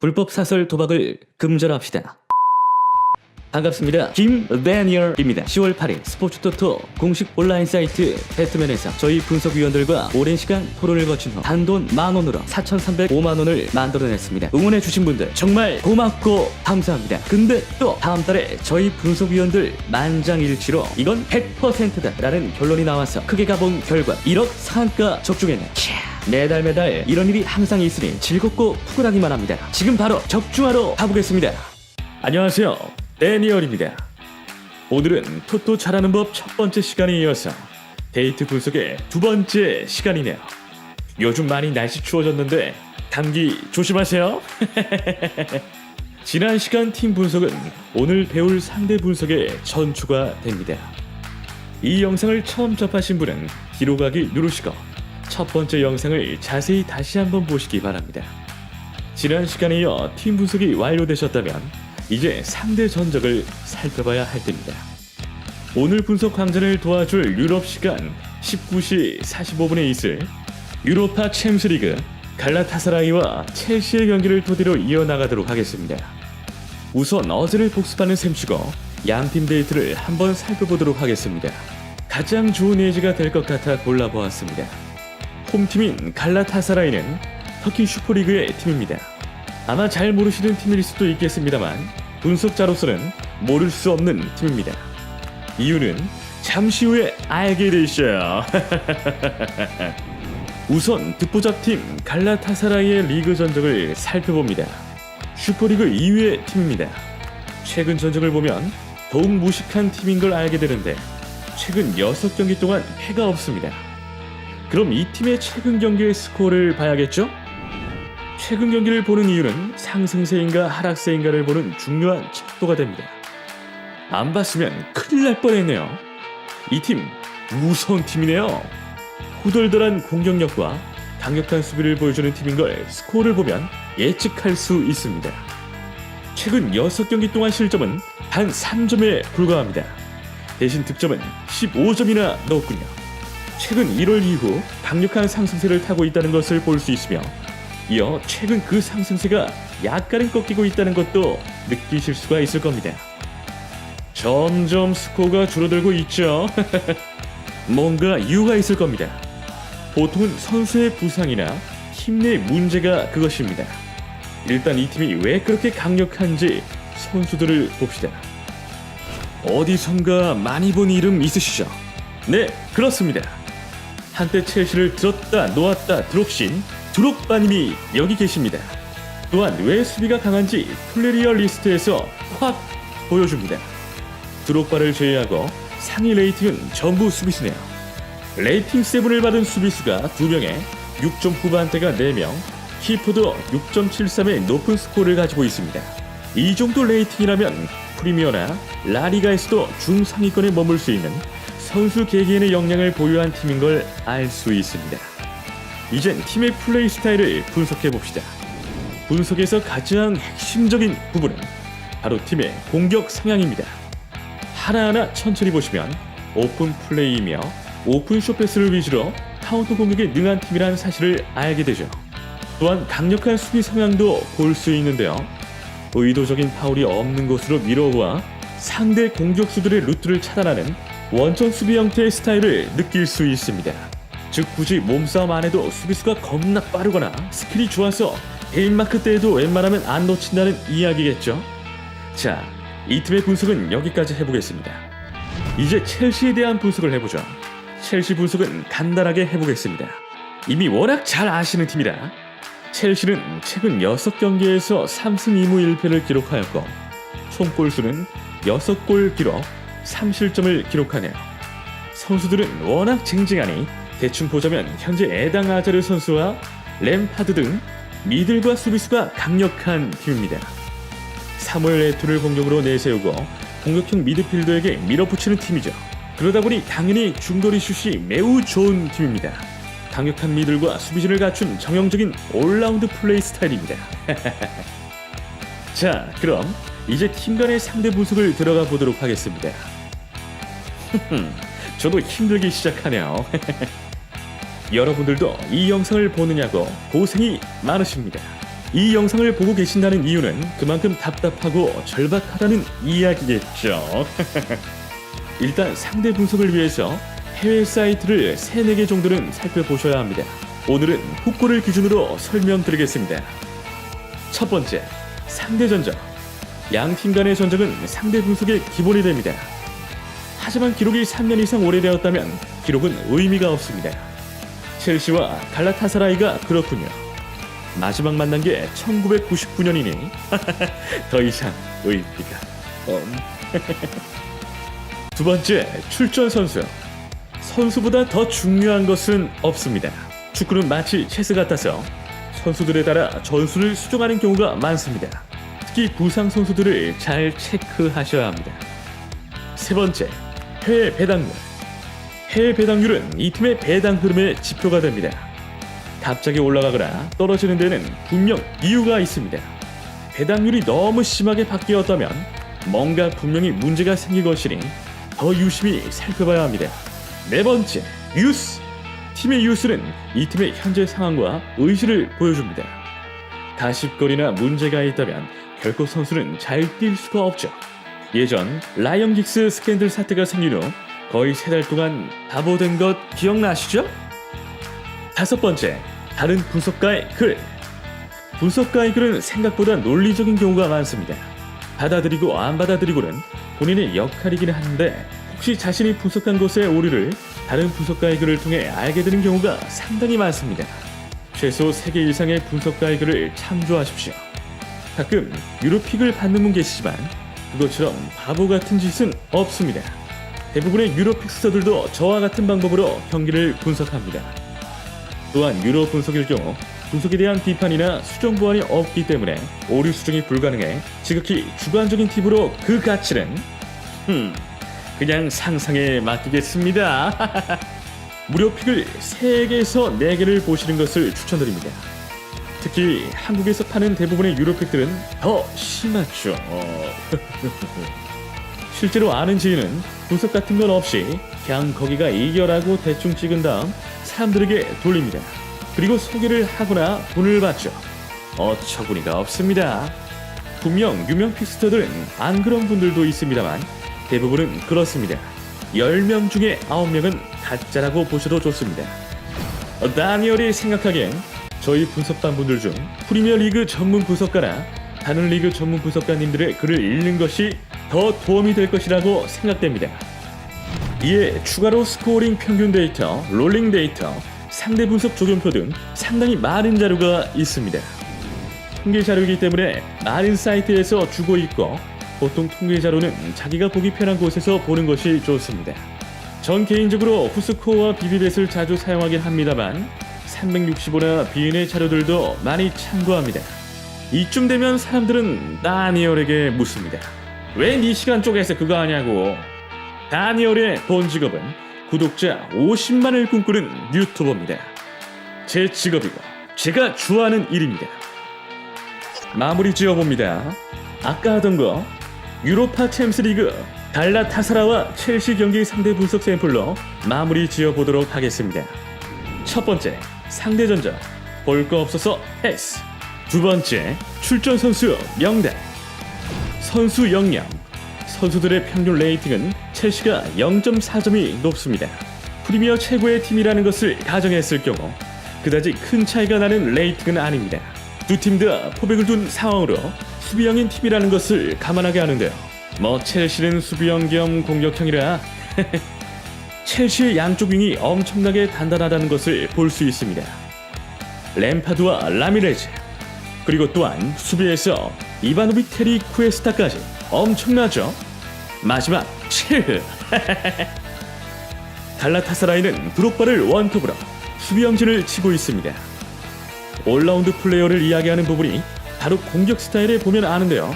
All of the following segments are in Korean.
불법 사설 도박을 금절합시다. 반갑습니다. 김대니얼입니다. 10월 8일 스포츠토토 공식 온라인 사이트 배트맨에서 저희 분석위원들과 오랜 시간 토론을 거친 후 단돈 10,000원으로 4,305만원을 만들어냈습니다. 응원해주신 분들 정말 고맙고 감사합니다. 근데 또 다음 달에 저희 분석위원들 만장일치로 이건 100%다 라는 결론이 나와서 크게 가본 결과 1억 상한가 적중했네. 매달 이런 일이 항상 있으니 즐겁고 푸근하기만 합니다. 지금 바로 적중하러 가보겠습니다. 안녕하세요, 데니얼입니다. 오늘은 토토 잘하는 법 첫 번째 시간에 이어서 데이트 분석의 두 번째 시간이네요. 요즘 많이 날씨 추워졌는데 감기 조심하세요. 지난 시간 팀 분석은 오늘 배울 상대 분석에 전추가 됩니다. 이 영상을 처음 접하신 분은 뒤로 가기 누르시고 첫 번째 영상을 자세히 다시 한번 보시기 바랍니다. 지난 시간에 이어 팀 분석이 완료되셨다면 이제 상대 전적을 살펴봐야 할 때입니다. 오늘 분석 강좌를 도와줄 유럽 시간 19시 45분에 있을 유로파 챔스리그 갈라타사라이와 첼시의 경기를 토대로 이어나가도록 하겠습니다. 우선 어제를 복습하는 셈치고 양팀 데이트를 한번 살펴보도록 하겠습니다. 가장 좋은 예지가 될 것 같아 골라보았습니다. 홈팀인 갈라타사라이는 터키 슈퍼리그의 팀입니다. 아마 잘 모르시는 팀일 수도 있겠습니다만 분석자로서는 모를 수 없는 팀입니다. 이유는 잠시 후에 알게 되셔요. 우선 듣보잡팀 갈라타사라이의 리그 전적을 살펴봅니다. 슈퍼리그 2위의 팀입니다. 최근 전적을 보면 더욱 무식한 팀인 걸 알게 되는데 최근 6경기 동안 패가 없습니다. 그럼 이 팀의 최근 경기의 스코어를 봐야겠죠? 최근 경기를 보는 이유는 상승세인가 하락세인가를 보는 중요한 척도가 됩니다. 안 봤으면 큰일 날 뻔했네요. 이 팀 무서운 팀이네요. 후덜덜한 공격력과 강력한 수비를 보여주는 팀인 걸 스코어를 보면 예측할 수 있습니다. 최근 6경기 동안 실점은 단 3점에 불과합니다. 대신 득점은 15점이나 넣었군요. 최근 1월 이후 강력한 상승세를 타고 있다는 것을 볼 수 있으며 이어 최근 그 상승세가 약간은 꺾이고 있다는 것도 느끼실 수가 있을 겁니다. 점점 스코어가 줄어들고 있죠. 뭔가 이유가 있을 겁니다. 보통은 선수의 부상이나 팀 내 문제가 그것입니다. 일단 이 팀이 왜 그렇게 강력한지 선수들을 봅시다. 어디선가 많이 본 이름 있으시죠? 네, 그렇습니다. 한때 첼시를 들었다 놓았다 드롭신 드록바님이 여기 계십니다. 또한 왜 수비가 강한지 플레이어 리스트에서 확 보여줍니다. 드록바를 제외하고 상위 레이팅은 전부 수비수네요. 레이팅 7을 받은 수비수가 2명에 6점 후반대가 4명, 키퍼도 6.73의 높은 스코어를 가지고 있습니다. 이 정도 레이팅이라면 프리미어나 라리가에서도 중상위권에 머물 수 있는 선수 개개인의 역량을 보유한 팀인 걸 알 수 있습니다. 이젠 팀의 플레이 스타일을 분석해봅시다. 분석에서 가장 핵심적인 부분은 바로 팀의 공격 성향입니다. 하나하나 천천히 보시면 오픈 플레이이며 오픈 숏패스를 위주로 카운터 공격에 능한 팀이라는 사실을 알게 되죠. 또한 강력한 수비 성향도 볼 수 있는데요. 의도적인 파울이 없는 곳으로 밀어와 상대 공격수들의 루트를 차단하는 원천 수비 형태의 스타일을 느낄 수 있습니다. 즉 굳이 몸싸움 안 해도 수비수가 겁나 빠르거나 스킬이 좋아서 개인마크 때에도 웬만하면 안 놓친다는 이야기겠죠. 자, 이 팀의 분석은 여기까지 해보겠습니다. 이제 첼시에 대한 분석을 해보죠. 첼시 분석은 간단하게 해보겠습니다. 이미 워낙 잘 아시는 팀이라 첼시는 최근 6경기에서 3승 2무 1패를 기록하였고 총 골수는 6골 기록 3실점을 기록하네요. 선수들은 워낙 쟁쟁하니 대충 보자면 현재 에당 아자르 선수와 램파드 등 미들과 수비수가 강력한 팀입니다. 사무엘 에토를 공격으로 내세우고 공격형 미드필더에게 밀어붙이는 팀이죠. 그러다 보니 당연히 중거리 슛이 매우 좋은 팀입니다. 강력한 미들과 수비진을 갖춘 정형적인 올라운드 플레이 스타일입니다. 자, 그럼 이제 팀 간의 상대 분석을 들어가 보도록 하겠습니다. 저도 힘들기 시작하네요. 여러분들도 이 영상을 보느냐고 고생이 많으십니다. 이 영상을 보고 계신다는 이유는 그만큼 답답하고 절박하다는 이야기겠죠. 일단 상대 분석을 위해서 해외 사이트를 3, 4개 정도는 살펴보셔야 합니다. 오늘은 후코를 기준으로 설명드리겠습니다. 첫 번째, 상대 전적. 양 팀 간의 전적은 상대 분석의 기본이 됩니다. 하지만 기록이 3년 이상 오래되었다면 기록은 의미가 없습니다. 첼시와 갈라타사라이가 그렇군요. 마지막 만난 게 1999년이니 더 이상 의미가 두 번째, 출전 선수. 선수보다 더 중요한 것은 없습니다. 축구는 마치 체스 같아서 선수들에 따라 전술을 수정하는 경우가 많습니다. 특히 부상 선수들을 잘 체크하셔야 합니다. 세 번째, 해외 배당률. 해외 배당률은 이 팀의 배당 흐름의 지표가 됩니다. 갑자기 올라가거나 떨어지는 데는 분명 이유가 있습니다. 배당률이 너무 심하게 바뀌었다면 뭔가 분명히 문제가 생긴 것이니 더 유심히 살펴봐야 합니다. 네 번째, 유스. 팀의 유스는 이 팀의 현재 상황과 의지를 보여줍니다. 가십거리나 문제가 있다면 결코 선수는 잘 뛸 수가 없죠. 예전 라이언 긱스 스캔들 사태가 생긴 후 거의 3달 동안 바보 된 것 기억나시죠? 다섯 번째, 다른 분석가의 글. 분석가의 글은 생각보다 논리적인 경우가 많습니다. 받아들이고 안 받아들이고는 본인의 역할이긴 한데 혹시 자신이 분석한 것의 오류를 다른 분석가의 글을 통해 알게 되는 경우가 상당히 많습니다. 최소 3개 이상의 분석가의 글을 참조하십시오. 가끔 유로픽을 받는 분 계시지만 그것처럼 바보 같은 짓은 없습니다. 대부분의 유로픽스터들도 저와 같은 방법으로 경기를 분석합니다. 또한 유로 분석일 경우 분석에 대한 비판이나 수정 보완이 없기 때문에 오류 수정이 불가능해 지극히 주관적인 팁으로 그 가치는 그냥 상상에 맡기겠습니다. 무료픽을 3개에서 4개를 보시는 것을 추천드립니다. 특히 한국에서 파는 대부분의 유로픽들은 더 심하죠. 실제로 아는 지인은 분석 같은 건 없이 그냥 거기가 이겨라고 대충 찍은 다음 사람들에게 돌립니다. 그리고 소개를 하거나 돈을 받죠. 어처구니가 없습니다. 분명 유명 픽스터들은 안 그런 분들도 있습니다만 대부분은 그렇습니다. 10명 중에 9명은 가짜라고 보셔도 좋습니다. 다니엘이 생각하기엔 저희 분석반 분들 중 프리미어리그 전문 분석가나 다른 리그 전문 분석가님들의 글을 읽는 것이 더 도움이 될 것이라고 생각됩니다. 이에 추가로 스코어링 평균 데이터, 롤링 데이터, 상대 분석 조경표 등 상당히 많은 자료가 있습니다. 통계 자료이기 때문에 많은 사이트에서 주고 있고 보통 통계 자료는 자기가 보기 편한 곳에서 보는 것이 좋습니다. 전 개인적으로 후스코어와 비비벳을 자주 사용하긴 합니다만 365나 비인의 자료들도 많이 참고합니다. 이쯤 되면 사람들은 다니엘에게 묻습니다. 왜 네 시간 쪼개서 그거 하냐고. 다니엘의 본 직업은 구독자 50만을 꿈꾸는 유튜버입니다. 제 직업이고 제가 좋아하는 일입니다. 마무리 지어봅니다. 아까 하던 거 유로파 챔스리그 갈라타사라와 첼시 경기 상대 분석 샘플로 마무리 지어보도록 하겠습니다. 첫 번째, 상대 전적 볼 거 없어서 패스. 두 번째, 출전 선수 명단. 선수 역량. 선수들의 평균 레이팅은 첼시가 0.4점이 높습니다. 프리미어 최고의 팀이라는 것을 가정했을 경우 그다지 큰 차이가 나는 레이팅은 아닙니다. 두 팀 다 포백을 둔 상황으로 수비형인 팀이라는 것을 감안하게 하는데요. 첼시는 수비형 겸 공격형이라 첼시의 양쪽 윙이 엄청나게 단단하다는 것을 볼 수 있습니다. 램파드와 라미레즈, 그리고 또한 수비에서 이바노비 테리 쿠에스타까지 엄청나죠. 마지막 칠. 갈라타사라이는 드록바를 원톱으로 수비형진을 치고 있습니다. 올라운드 플레이어를 이야기하는 부분이 바로 공격 스타일에 보면 아는데요.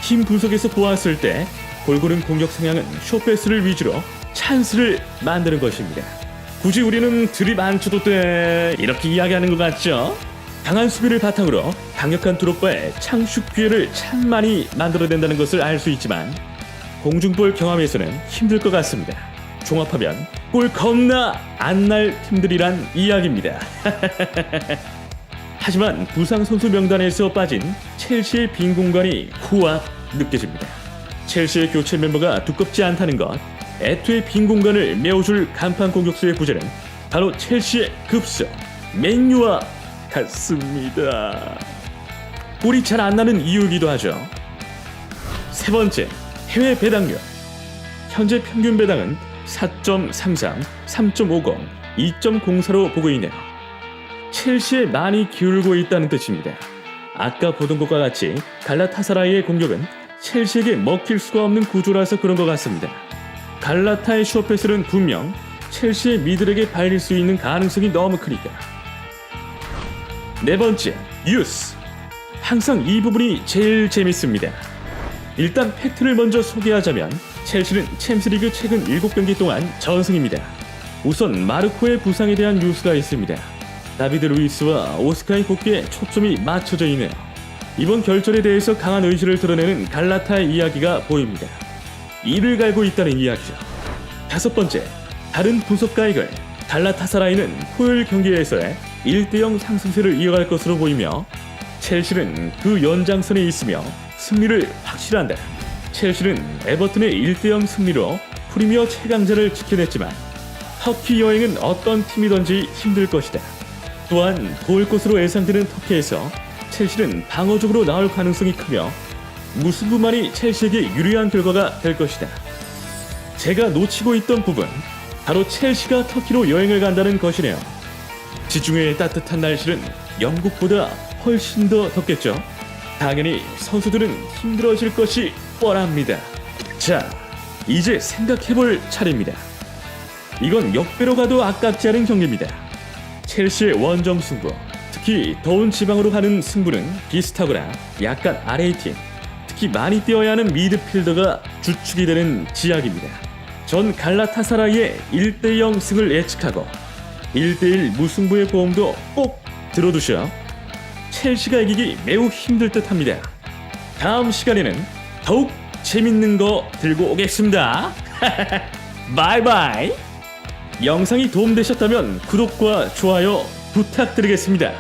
팀 분석에서 보았을 때 골고른 공격 성향은 숏패스를 위주로 찬스를 만드는 것입니다. 굳이 우리는 드립 안 쳐도 돼 이렇게 이야기하는 것 같죠? 강한 수비를 바탕으로 강력한 드롭바에 창슛 기회를 참 많이 만들어낸다는 것을 알 수 있지만 공중볼 경험에서는 힘들 것 같습니다. 종합하면 골 겁나 안 날 팀들이란 이야기입니다. 하지만 부상 선수 명단에서 빠진 첼시의 빈 공간이 후합 느껴집니다. 첼시의 교체 멤버가 두껍지 않다는 것, 에투의 빈 공간을 메워줄 간판 공격수의 부재는 바로 첼시의 급소 맨유와 같습니다. 꼴이 잘 안 나는 이유이기도 하죠. 세 번째, 해외 배당률. 현재 평균 배당은 4.33, 3.50, 2.04로 보고 있네요. 첼시에 많이 기울고 있다는 뜻입니다. 아까 보던 것과 같이 갈라타사라이의 공격은 첼시에게 먹힐 수가 없는 구조라서 그런 것 같습니다. 갈라타의 슈어패스는 분명 첼시의 미들에게 발릴 수 있는 가능성이 너무 크니까. 네 번째, 유스. 항상 이 부분이 제일 재밌습니다. 일단 팩트를 먼저 소개하자면 첼시는 챔스리그 최근 7경기 동안 전승입니다. 우선 마르코의 부상에 대한 뉴스가 있습니다. 다비드 루이스와 오스카의 복귀에 초점이 맞춰져 있네요. 이번 결전에 대해서 강한 의지를 드러내는 갈라타의 이야기가 보입니다. 이를 갈고 있다는 이야기죠. 다섯 번째, 다른 분석가의 글. 갈라타사라이는 토요일 경기에서의 1대0 상승세를 이어갈 것으로 보이며 첼시는 그 연장선에 있으며 승리를 확실한다. 첼시는 에버튼의 1대0 승리로 프리미어 최강자를 지켜냈지만 터키 여행은 어떤 팀이든지 힘들 것이다. 또한 도울 것으로 예상되는 터키에서 첼시는 방어적으로 나올 가능성이 크며 무승부만이 첼시에게 유리한 결과가 될 것이다. 제가 놓치고 있던 부분, 바로 첼시가 터키로 여행을 간다는 것이네요. 지중해의 따뜻한 날씨는 영국보다 훨씬 더 덥겠죠. 당연히 선수들은 힘들어질 것이 뻔합니다. 자, 이제 생각해볼 차례입니다. 이건 역배로 가도 아깝지 않은 경기입니다. 첼시의 원정 승부, 특히 더운 지방으로 가는 승부는 비슷하거나 약간 아래의 팀, 특히 많이 뛰어야 하는 미드필더가 주축이 되는 지역입니다. 전 갈라타사라이의 1대0 승을 예측하고 1대1 무승부의 보험도 꼭 들어두셔. 첼시가 이기기 매우 힘들 듯 합니다. 다음 시간에는 더욱 재밌는 거 들고 오겠습니다. 바이바이. 영상이 도움되셨다면 구독과 좋아요 부탁드리겠습니다.